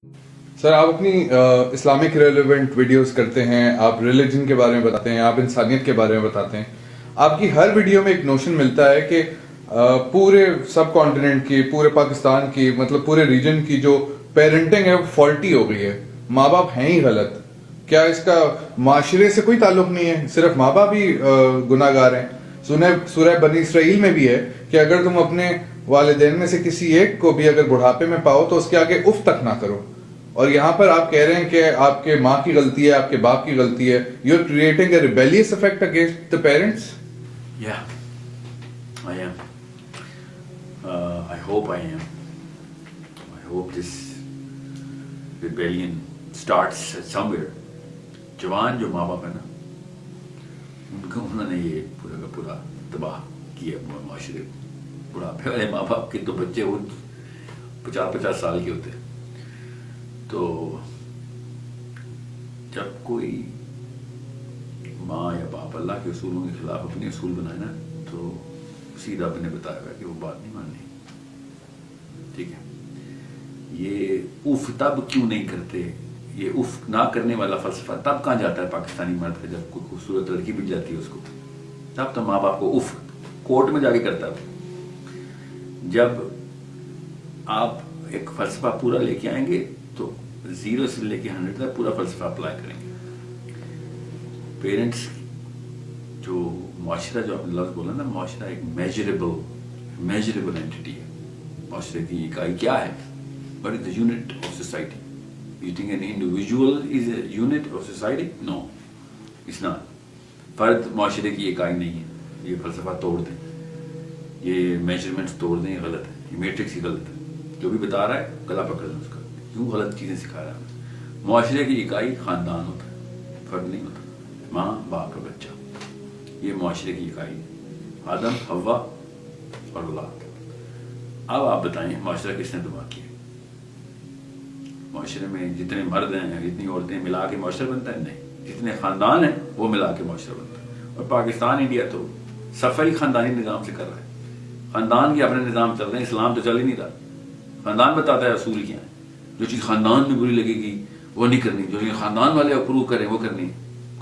سر آپ اپنی Islamic relevant videos کرتے ہیں، آپ ریلیجن کے بارے میں بتاتے ہیں، آپ انسانیت کے بارے میں بتاتے ہیں. آپ کی ہر ویڈیو میں ایک نوشن ملتا ہے کہ پورے سب کانٹیننٹ کی، پورے پاکستان کی، مطلب پورے ریجن کی جو پیرنٹنگ ہے وہ فالٹی ہو گئی ہے، ماں باپ ہیں ہی غلط. کیا اس کا معاشرے سے کوئی تعلق نہیں ہے؟ صرف ماں باپ ہی گناہ گار ہیں؟ سورہ بنی اسرائیل میں بھی ہے کہ اگر تم اپنے والدین میں سے کسی ایک کو بھی اگر بڑھاپے میں پاؤ تو اس کے آگے اف تک نہ کرو. اور یہاں پر آپ کہہ رہے ہیں کہ آپ کے ماں کی غلطی ہے، آپ کے باپ کی غلطی ہے. You are creating a rebellious effect against the parents. Yeah, I am. I hope I am. I hope this rebellion starts somewhere. جوان جو ماں باپ ہے نا، انہوں نے یہ پورا کا پورا تباہ کیا معاشرے. بڑھاپے والے ماں باپ کے تو بچے وہ 50 سال کے ہوتے ہیں. تو جب کوئی ماں یا باپ اللہ کے اصولوں کے خلاف اپنے اصول بنائے نا، تو سیدھا رب نے بتایا ہوا کہ وہ بات نہیں ماننی. ٹھیک ہے، یہ اف تب کیوں نہیں کرتے؟ یہ اف نہ کرنے والا فلسفہ تب کہاں جاتا ہے پاکستانی مرد کا؟ جب کوئی خوبصورت لڑکی مل جاتی ہے اس کو، تب تو ماں باپ کو اف کورٹ میں جا کے کرتا ہے. جب آپ ایک فلسفہ پورا لے کے آئیں گے تو 0 سے لے کے 100 تک پورا فلسفہ اپلائی کریں گے. پیرنٹس جو معاشرہ، جو آپ نے لفظ بولا نا، معاشرہ ایک میجریبل اینٹیٹی ہے. معاشرے کی اکائی کیا ہے؟ What is the unit of society? You think an individual is a unit of society? No, it's not. فرد معاشرے کی اکائی نہیں ہے. یہ فلسفہ توڑ دیں، یہ میجرمنٹس توڑ دیں، یہ غلط ہے. یہ میٹرکس ہی غلط ہے. جو بھی بتا رہا ہے گلا پکڑ لیں اس کا، کیوں غلط چیزیں سکھا رہا ہے. معاشرے کی اکائی خاندان ہوتا ہے، فرد نہیں ہوتا. ماں باپ کا بچہ، یہ معاشرے کی اکائی ہے. آدم، حوا اور اولاد. اب آپ بتائیں معاشرہ کس نے تباہ کیا؟ معاشرے میں جتنے مرد ہیں، جتنی عورتیں ملا کے معاشرہ بنتا ہے؟ نہیں. جتنے خاندان ہیں وہ ملا کے معاشرہ بنتا ہے. اور پاکستان، انڈیا تو سفر ہی خاندانی نظام سے کر رہا ہے. خاندان کے اپنے نظام چل رہے ہیں، اسلام تو چل ہی نہیں رہا. خاندان بتاتا ہے اصول کیا ہے. جو چیز خاندان میں بری لگے گی وہ نہیں کرنی، جو چیز خاندان والے اپروو کریں وہ کرنی.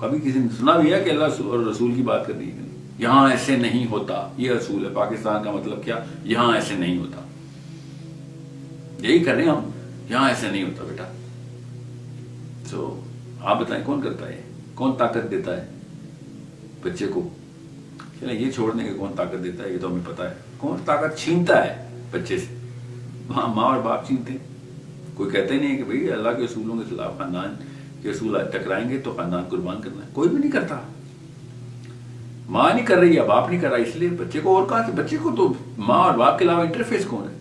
کبھی کسی نے سنا بھی ہے کہ اللہ اور رسول کی بات کرنی ہے؟ یہاں ایسے نہیں ہوتا. یہ اصول ہے پاکستان کا. مطلب کیا؟ یہاں ایسے نہیں ہوتا. یہی کر رہے ہیں ہم، یہاں ایسے نہیں ہوتا بیٹا. تو آپ بتائیں کون کرتا ہے؟ کون طاقت دیتا ہے بچے کو؟ چلیں یہ چھوڑنے کے کون طاقت دیتا ہے یہ تو ہمیں پتا ہے. کون طاقت چھینتا ہے بچے سے؟ ماں اور باپ چھینتے ہیں. کوئی کہتے نہیں ہے کہ بھئی اللہ کے اصولوں کے خلاف خاندان کے اصول ٹکرائیں گے تو خاندان قربان کرنا ہے. کوئی بھی نہیں کرتا. ماں نہیں کر رہی یا باپ نہیں کر رہا، اس لیے بچے کو. اور کہا کہ بچے کو تو ماں اور باپ کے علاوہ انٹرفیس کون ہے؟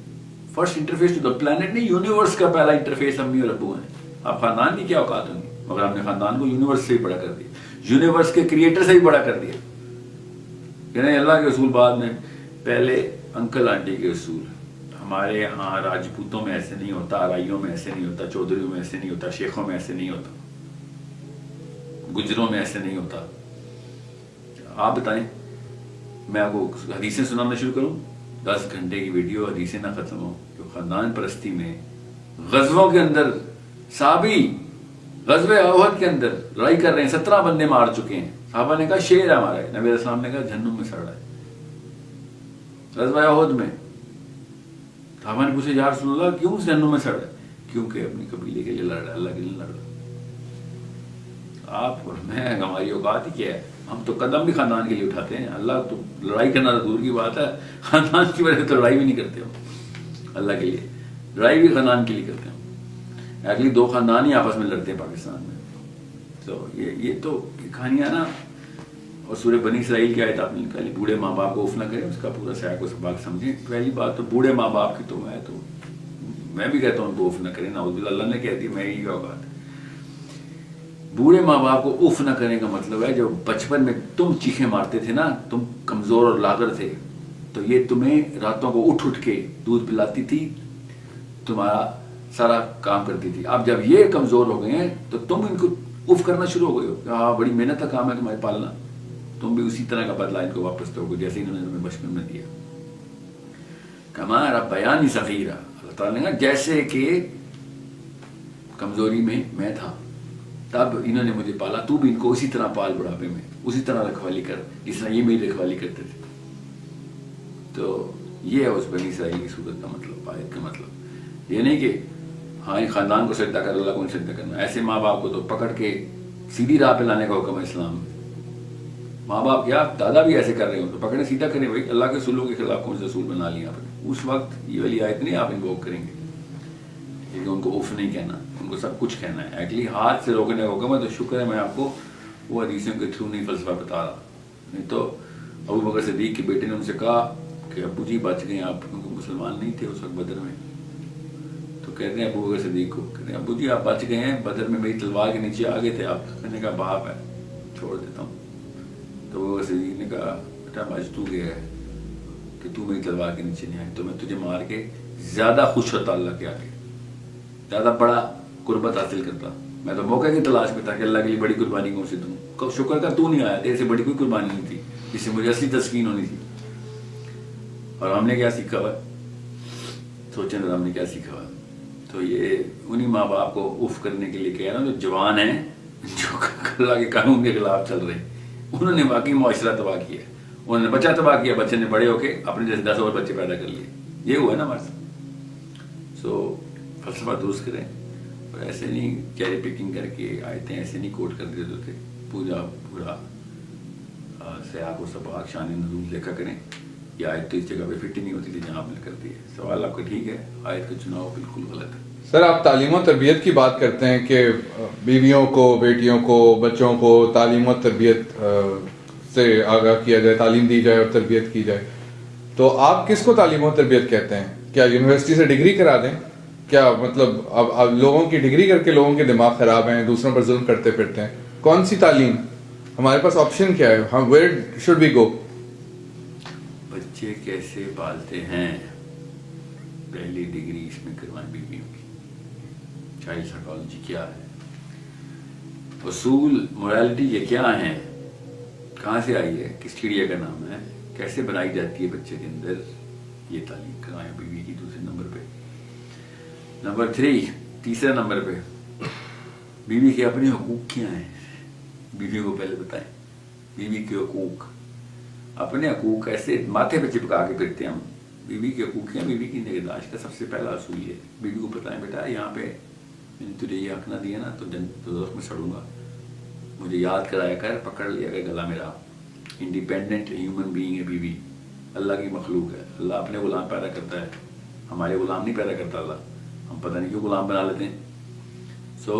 First interface to the plant نہیں، یونیورس کا پہلا انٹرفیس امی اور ابو ہیں. آپ خاندان کی کیا اوقات ہوں گی؟ مگر ہم نے خاندان کو یونیورس سے بھی بڑا کر دیا، یونیورس کے کریٹر سے بھی بڑا کر دیا. یعنی اللہ کے اصول بعد میں، پہلے انکل آنٹی کے اصول. ہمارے یہاں راجپوتوں میں ایسے نہیں ہوتا، آرائیوں میں ایسے نہیں ہوتا، چودھریوں میں ایسے نہیں ہوتا، شیخوں میں ایسے نہیں ہوتا، گجروں میں ایسے نہیں ہوتا. آپ بتائیں، میں آپ کو حدیثیں سنانا شروع کروں؟ 10 گھنٹے کی ویڈیو، حدیثیں نہ ختم ہو. کہ خاندان پرستی میں غزووں کے اندر صحابی غزوہ احد کے اندر لڑائی کر رہے ہیں، 17 بندے مار چکے ہیں. صحابہ نے کہا شیر ہے ہمارا. نبی علیہ السلام نے کہا جہنم میں سڑ رہا ہے. غزوہ احد میں صحابہ نے پوچھا یا رسول اللہ کیوں جہنم میں سڑ رہا ہے؟ کیونکہ اپنی قبیلے کے لیے لڑ رہا ہے، اللہ کے لیے لڑ رہا ہے. آپ اور میں، ہماری اوقات ہی کیا ہے؟ ہم تو قدم بھی خاندان کے لیے اٹھاتے ہیں. اللہ تو لڑائی کرنا تو دور کی بات ہے، خاندان کی وجہ سے تو لڑائی بھی نہیں کرتے ہم. اللہ کے لیے لڑائی بھی خاندان کے لیے کرتے ہیں. ایکچولی 2 خاندان ہی آپس میں لڑتے ہیں پاکستان میں. تو یہ تو کہانیاں نا. اور سورہ بنی اسرائیل کی آیت آپ نے نکالی، بوڑھے ماں باپ کو اف نہ کریں. اس کا پورا سیاق و سباق سمجھیں. پہلی بات تو بوڑھے ماں باپ کی تو میں بھی کہتا ہوں ان کو اف نہ کریں. نعوذ باللہ، اللہ نے کہہ دی میں یہی کیا بات ہے. بوڑھے ماں باپ کو اف نہ کرنے کا مطلب ہے جو بچپن میں تم چیخیں مارتے تھے نا، تم کمزور اور لاغر تھے، تو یہ تمہیں راتوں کو اٹھ کے دودھ پلاتی تھی، تمہارا سارا کام کرتی تھی. اب جب یہ کمزور ہو گئے ہیں تو تم ان کو اف کرنا شروع ہو گئے ہو کہ ہاں بڑی محنت کا کام ہے تمہارے پالنا. تم بھی اسی طرح کا بدلہ ان کو واپس دو گے جیسے انہوں نے تمہیں بچپن میں دیا. کما ربیانی صغیرا، اللہ تعالیٰ نے کہا جیسے کہ کمزوری میں میں تھا، تب انہوں نے مجھے پالا، تو بھی ان کو اسی طرح پال بڑھاپے میں، اسی طرح رکھوالی کر جس طرح یہ میری رکھوالی کرتے تھے. تو یہ ہے اس بنی اسرائیل کی صورت کا مطلب، آیت کا مطلب. یہ نہیں کہ ہاں خاندان کو سجدہ کر، اللہ کو نہیں سجدہ کرنا. ایسے ماں باپ کو تو پکڑ کے سیدھی راہ پہ لانے کا حکم ہے اسلام میں. ماں باپ کیا دادا بھی ایسے کر رہے ہوں تو پکڑے سیدھا کریں بھائی، اللہ کے رسولوں کے خلاف کون سے رسول بنا لیا آپ نے. اس وقت یہ والی آیت نہیں آپ انووک کریں گے، کیونکہ ان کو اف نہیں کہنا، ان کو سب کچھ کہنا ہے. ایکچولی ہاتھ سے روکنے کا حکم ہے. تو شکر ہے میں آپ کو وہ حدیثوں کے تھرو نہیں فلسفہ بتا رہا. نہیں تو ابو بکر صدیق کے بیٹے نے ان سے کہا کہ ابو جی بچ گئے آپ، کیونکہ مسلمان نہیں تھے اس وقت بدر میں. تو کہتے ہیں ابو بکر صدیق کو، کہتے ہیں ابو جی آپ بچ گئے ہیں، بدر میں میری تلوار کے نیچے آ گئے تھے آپ. میں نے کہا باپ ہے چھوڑ دیتا ہوں. تو ابو بکر صدیق نے کہا بیٹا بچ تو گیا ہے کہ تو میری تلوار کے نیچے نہیں آئے تو میں تجھے مار کے زیادہ خوش ہوتا اللہ کے آگے، زیادہ بڑا قربت حاصل کرتا. میں تو موقع کی تلاش میں تھا کہ اللہ کے لیے بڑی قربانی کون سی دوں. شکر کا تو نہیں آیا، تیرے سے بڑی کوئی قربانی نہیں تھی جس سے مجھے اصلی تسکین ہونی تھی. اور ہم نے کیا سیکھا ہوا، سوچیں ذرا ہم نے کیا سیکھا ہوا. تو یہ انہی ماں باپ کو اف کرنے کے لیے کہہ رہا ہوں جو جوان ہیں، جو اللہ کے قانون کے خلاف چل رہے ہیں. انہوں نے واقعی معاشرہ تباہ کیا، انہوں نے بچہ تباہ کیا، بچے نے بڑے ہو کے اپنے جیسے 10 اور بچے پیدا کر لیے. یہ ہوا ہے نا ہمارے ساتھ. سو فلسفہ درست کریں، اور ایسے نہیں چیری پکنگ کر کے آیتیں ایسے نہیں کوٹ کر دیتے تھے. پورا سیاق و سباق شان نزول دیکھا کریں. یہ آیت تو اس جگہ پہ فٹ ہی نہیں ہوتی تھی جہاں آپ نے کر دی ہے. سوال آپ کا ٹھیک ہے، آیت کا چناؤ بالکل غلط ہے. سر آپ تعلیم و تربیت کی بات کرتے ہیں کہ بیویوں کو، بیٹیوں کو، بچوں کو تعلیم و تربیت سے آگاہ کیا جائے، تعلیم دی جائے اور تربیت کی جائے. تو آپ کس کو تعلیم و تربیت کہتے ہیں؟ کیا یونیورسٹی سے ڈگری کرا دیں؟ کیا مطلب اب لوگوں کی ڈگری کر کے لوگوں کے دماغ خراب ہیں، دوسروں پر ظلم کرتے پھرتے ہیں؟ کون سی تعلیم؟ ہمارے پاس آپشن کیا ہے؟ ہم ویئر شوڈ وی گو؟ بچے کیسے پالتے ہیں، پہلی ڈگری اس میں کروائیں بیویوں کی. چائلڈ سائیکالوجی کیا ہے، اصول مورالٹی یہ کیا ہیں، کہاں سے آئی ہے، کس چڑیا کا نام ہے، کیسے بنائی جاتی ہے بچے کے اندر، یہ تعلیم کروائیں بیوی کی. دوسرے نمبر پہ. نمبر 3، تیسرے نمبر پہ بیوی کے اپنے حقوق کیا ہیں، بیوی کو پہلے بتائیں. بیوی کے حقوق، اپنے حقوق ایسے ماتھے پہ چپکا کے پھرتے ہیں ہم. بیوی کے حقوق کیا، بیوی کی نگہداشت کا سب سے پہلا اصول یہ. بیوی کو بتائیں بیٹا یہاں پہ میں نے تجھے یہ حق نہ دیا نا تو دوزخ میں سڑوں گا، مجھے یاد کرایا کر، پکڑ لیا کر گلا میرا. انڈیپینڈنٹ ہیومن بینگ ہے بیوی، اللہ کی مخلوق ہے. اللہ اپنے غلام پیدا کرتا ہے، ہمارے غلام نہیں پیدا کرتا اللہ. ہم پتہ نہیں کیوں غلام بنا لیتے ہیں. سو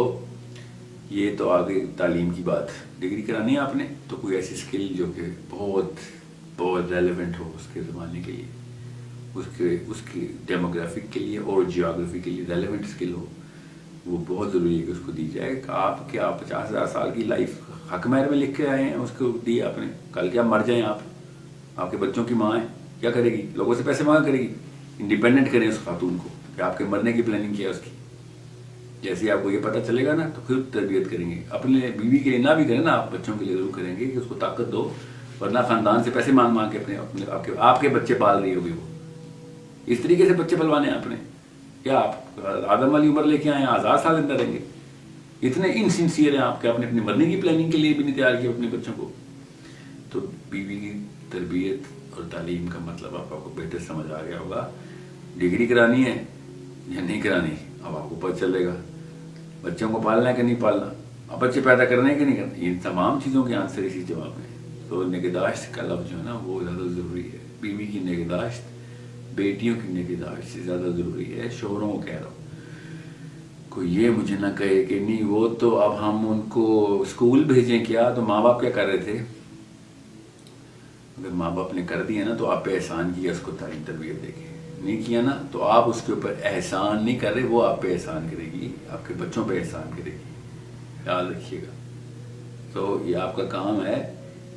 یہ تو آگے تعلیم کی بات. ڈگری کرانی ہے آپ نے تو کوئی ایسی اسکل جو کہ بہت بہت ریلیونٹ ہو اس کے زمانے کے لیے، اس کی ڈیموگرافک کے لیے اور جیوگرافی کے لیے ریلیونٹ اسکل ہو، وہ بہت ضروری ہے کہ اس کو دی جائے. آپ کیا 50,000 سال کی لائف حق مہر میں لکھ کے آئے ہیں، اس کو دی آپ نے. کل کیا مر جائیں آپ کے بچوں کی ماں ہیں، کیا کرے گی؟ لوگوں سے پیسے مانگا کرے گی. انڈیپینڈنٹ کریں اس خاتون کو کہ آپ کے مرنے کی پلاننگ کیا اس کی. جیسے آپ کو یہ پتہ چلے گا نا تو پھر تربیت کریں گے. اپنے بیوی کے لیے نہ بھی کریں نا، آپ بچوں کے لیے ضرور کریں گے کہ اس کو طاقت دو، ورنہ خاندان سے پیسے مانگ مانگ کے آپ کے بچے پال رہی ہوگی. وہ اس طریقے سے بچے پلوانے آپ نے. کیا آپ آدم والی عمر لے کے آئے ہیں، 1000 سال اندر رہیں گے؟ اتنے انسنسیئر ہیں آپ کے، اپنے مرنے کی پلاننگ کے لیے بھی نہیں تیار کیا اپنے بچوں کو. تو بیوی کی تربیت اور تعلیم کا مطلب آپ کو بہتر سمجھ آ گیا ہوگا. ڈگری کرانی ہے یا نہیں کرانی اب آپ کو پتہ چلے گا. بچوں کو پالنا ہے کہ نہیں پالنا، اب بچے پیدا کرنے کہ نہیں کرنا، ان تمام چیزوں کے آنسر اسی جواب میں. تو نگہداشت کا لفظ جو ہے نا وہ زیادہ ضروری ہے. بیوی کی نگہداشت بیٹیوں کی نگہداشت سے زیادہ ضروری ہے. شوہروں کو کہہ رہا ہوں، کوئی یہ مجھے نہ کہے کہ نہیں وہ تو اب ہم ان کو اسکول بھیجیں کیا. تو ماں باپ کیا کر رہے تھے؟ اگر ماں باپ نے کر دیا نا تو آپ پہ احسان کیا اس کو تعلیم تربیت دے کے. نہیں کیا نا تو آپ اس کے اوپر احسان نہیں کر رہے، وہ آپ پہ احسان کرے گی، آپ کے بچوں پہ احسان کرے گی. یاد رکھیے گا. تو یہ آپ کا کام ہے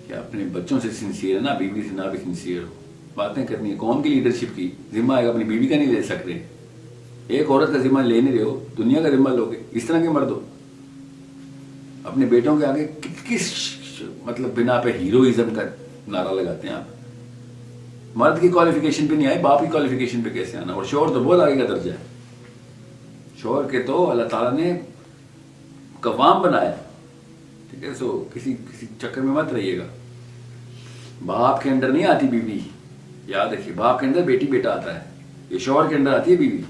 کہ اپنے بچوں سے سنسیئر ہے نا، بیوی سے نہ بھی سنسیئر ہو. باتیں کرنی ہے قوم کی لیڈرشپ کی. ذمہ ہے اپنی بیوی کا نہیں لے سکتے. ایک عورت کا ذمہ لے نہیں رہے ہو، دنیا کا ذمہ لوگے. اس طرح کے مرد ہو اپنے بیٹوں کے آگے کس مطلب بنا پہ ہیروئزم کا نعرہ لگاتے ہیں آپ. مرد کی کوالیفیکیشن پہ نہیں آئے، باپ کی کوالیفیکیشن پہ کیسے آنا؟ اور شوہر تو بہت آگے کا درجہ ہے. شوہر کے تو اللہ تعالیٰ نے قوام بنایا, ٹھیک ہے. سو کسی چکر میں مت رہیے گا. باپ کے اندر نہیں آتی بیوی, یاد رکھیے, باپ کے اندر بیٹی بیٹا آتا ہے, یہ شوہر کے اندر آتی ہے بیوی.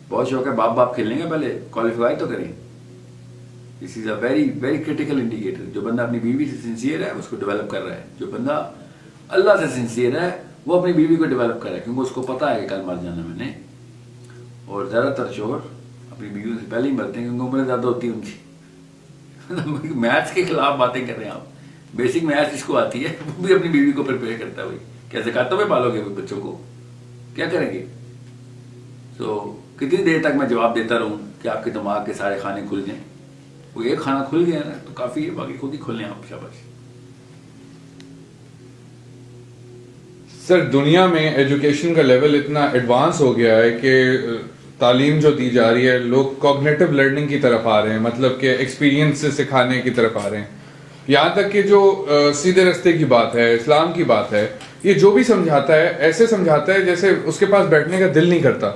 بہت شوق ہے باپ کھیلنے کا, پہلے کوالیفائی تو کریں. This is a very very critical indicator. جو بندہ اپنی بیوی سے سنسیئر ہے اس کو ڈیولپ کر رہا ہے. جو بندہ اللہ سے سنسیئر ہے وہ اپنی بیوی کو ڈیولپ کر رہا ہے, کیونکہ اس کو پتا ہے کہ کل مر جانا میں نے. اور زیادہ تر شوہر اپنی بیویوں سے پہلے ہی مرتے ہیں کیونکہ عمریں زیادہ ہوتی ہیں ان کی. میتھس کے خلاف باتیں کر رہے ہیں آپ. بیسک میتھس جس کو آتی ہے وہ بھی اپنی بیوی کو پریپیئر کرتا ہے. بھائی کیسے کھاتے ہوئے پالو گے بچوں کو, کیا کریں گے؟ تو کتنی دیر تک میں جواب دیتا رہوں کہ آپ کے دماغ کے سارے کھانے کھل جائیں؟ وہ ایک کھانا کھل گیا نا تو کافی ہے, باقی خود ہی کھل لیں آپ. شاباش. سر دنیا میں ایجوکیشن کا لیول اتنا ایڈوانس ہو گیا ہے کہ تعلیم جو دی جا رہی ہے, لوگ کوگنیٹو لرننگ کی طرف آ رہے ہیں, مطلب کہ ایکسپیرینس سے سکھانے کی طرف آ رہے ہیں. یہاں تک کہ جو سیدھے رستے کی بات ہے, اسلام کی بات ہے, یہ جو بھی سمجھاتا ہے ایسے سمجھاتا ہے جیسے اس کے پاس بیٹھنے کا دل نہیں کرتا.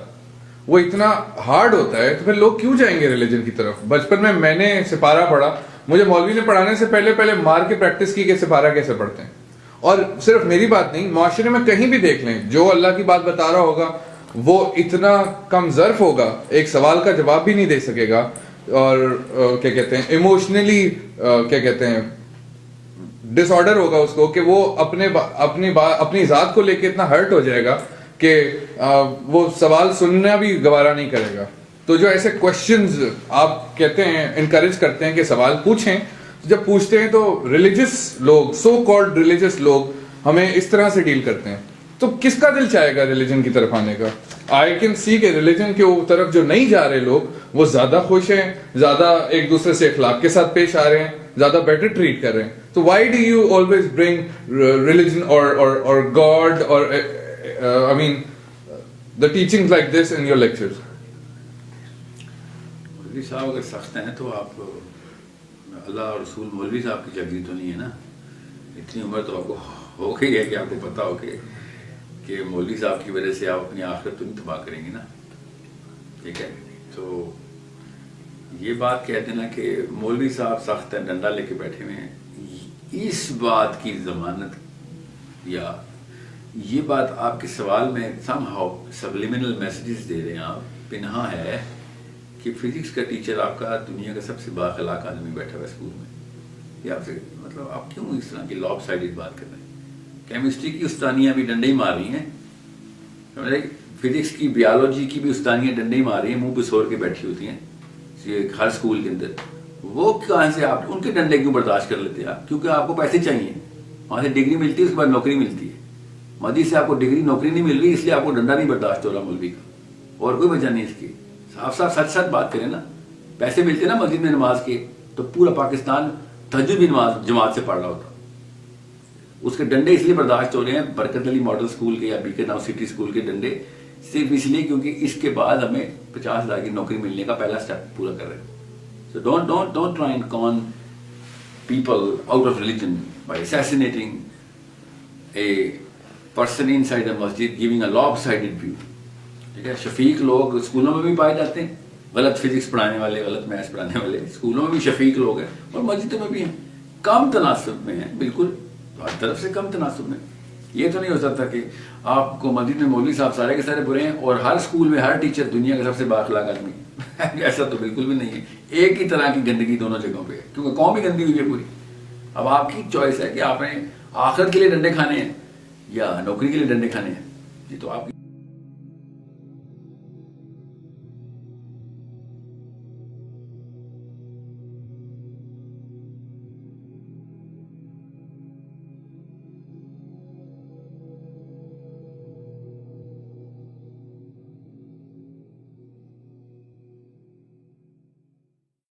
وہ اتنا ہارڈ ہوتا ہے, تو پھر لوگ کیوں جائیں گے ریلیجن کی طرف؟ بچپن میں نے سپارہ پڑھا, مجھے مولوی نے پڑھانے سے پہلے مار کے پریکٹس کی کہ سپارہ کیسے پڑھتے ہیں. اور صرف میری بات نہیں, معاشرے میں کہیں بھی دیکھ لیں, جو اللہ کی بات بتا رہا ہوگا وہ اتنا کم ظرف ہوگا, ایک سوال کا جواب بھی نہیں دے سکے گا, اور کیا کہتے ہیں ایموشنلی کیا کہتے ہیں ڈس آرڈر ہوگا اس کو, کہ وہ اپنی ذات کو لے کے اتنا ہرٹ ہو جائے گا کہ وہ سوال سننا بھی گوارا نہیں کرے گا. تو جو ایسے کوشچنز آپ کہتے ہیں انکریج کرتے ہیں کہ سوال پوچھیں, جب پوچھتے ہیں تو ریلیجس لوگ, سو کالڈ ریلیجس لوگ ہمیں اس طرح سے ڈیل کرتے ہیں. تو کس کا دل چاہے گا ریلیجن کی طرف آنے کا؟ آئی کین سی کہ ریلیجن کے طرف جو نہیں جا رہے لوگ وہ زیادہ خوش ہیں, زیادہ ایک دوسرے سے اخلاق کے ساتھ پیش آ رہے ہیں, زیادہ بیٹر ٹریٹ کر رہے ہیں. تو why do you always bring religion اور گاڈ اور I mean the teachings like this in your lectures? مولوی صاحب اگر سخت ہیں تو آپ, اللہ اور رسول مولوی صاحب کی جگہ تو نہیں ہے نا. اتنی عمر تو آپ کو ہو گئی ہے کہ آپ کو پتا ہو کہ مولوی صاحب کی وجہ سے آپ اپنی آخرت تو نہیں تباہ کریں گے نا. ٹھیک ہے, تو یہ بات کہہ دینا کہ مولوی صاحب سخت ہیں, ڈنڈا لے کے بیٹھے ہوئے ہیں, اس بات کی ضمانت یا یہ بات آپ کے سوال میں سم ہاؤ سبلیمنل میسیجز دے رہے ہیں آپ, پنہا ہے کہ فزکس کا ٹیچر آپ کا دنیا کا سب سے بااخلاق آدمی بیٹھا ہوا اسکول میں, یہ آپ سے مطلب آپ کیوں اس طرح کی لاب سائڈڈ بات کر رہے ہیں؟ کیمسٹری کی استانیاں بھی ڈنڈے ہی مار رہی ہیں, فزکس کی بیالوجی کی بھی استانیاں ڈنڈے ہی مار رہی ہیں, منہ پہ سور کے بیٹھی ہوتی ہیں ہر اسکول کے اندر. وہ کہاں سے آپ ان کے ڈنڈے کیوں برداشت کر لیتے ہیں آپ؟ کیونکہ آپ کو پیسے چاہیے, وہاں سے ڈگری ملتی ہے, اس کے بعد نوکری ملتی ہے. مودی سے آپ کو ڈگری نوکری نہیں مل رہی, اس لیے آپ کو ڈنڈا نہیں برداشت ہو رہا مولوی کا, اور کوئی وجہ نہیں اس کی. صاف سچ بات کریں نا. پیسے ملتے نا مسجد میں نماز کے, تو پورا پاکستان تہجد بھی نماز جماعت سے پڑھ رہا ہوتا. اس کے ڈنڈے اس لیے برداشت ہو رہے ہیں برکت علی ماڈل اسکول کے یا بیکر ناؤ سٹی اسکول کے ڈنڈے, صرف اس لیے کیونکہ اس کے بعد ہمیں 50,000 کی نوکری ملنے کا پہلا اسٹیپ پورا کر رہے ہیں. So don't try and con people out of religion by assassinating a person inside a masjid, giving a lopsided view. ٹھیک ہے, شفیق لوگ اسکولوں میں بھی پائے جاتے ہیں, غلط فزکس پڑھانے والے, غلط میتھس پڑھانے والے اسکولوں میں بھی شفیق لوگ ہیں, اور مسجدوں میں بھی ہیں, کم تناسب میں ہیں, بالکل ہر طرف سے کم تناسب میں. یہ تو نہیں ہو سکتا کہ آپ کو مسجد میں مولوی صاحب سارے کے سارے برے ہیں اور ہر اسکول میں ہر ٹیچر دنیا کا سب سے بااخلاق آدمی. ایسا تو بالکل بھی نہیں ہے. ایک ہی طرح کی گندگی دونوں جگہوں پہ ہے, کیونکہ قوم ہی گندی ہوئی ہے پوری. اب آپ کی چوائس ہے کہ آپ نے آخرت کے لیے ڈنڈے کھانے ہیں یا نوکری کے لیے ڈنڈے کھانے ہیں. یہ تو آپ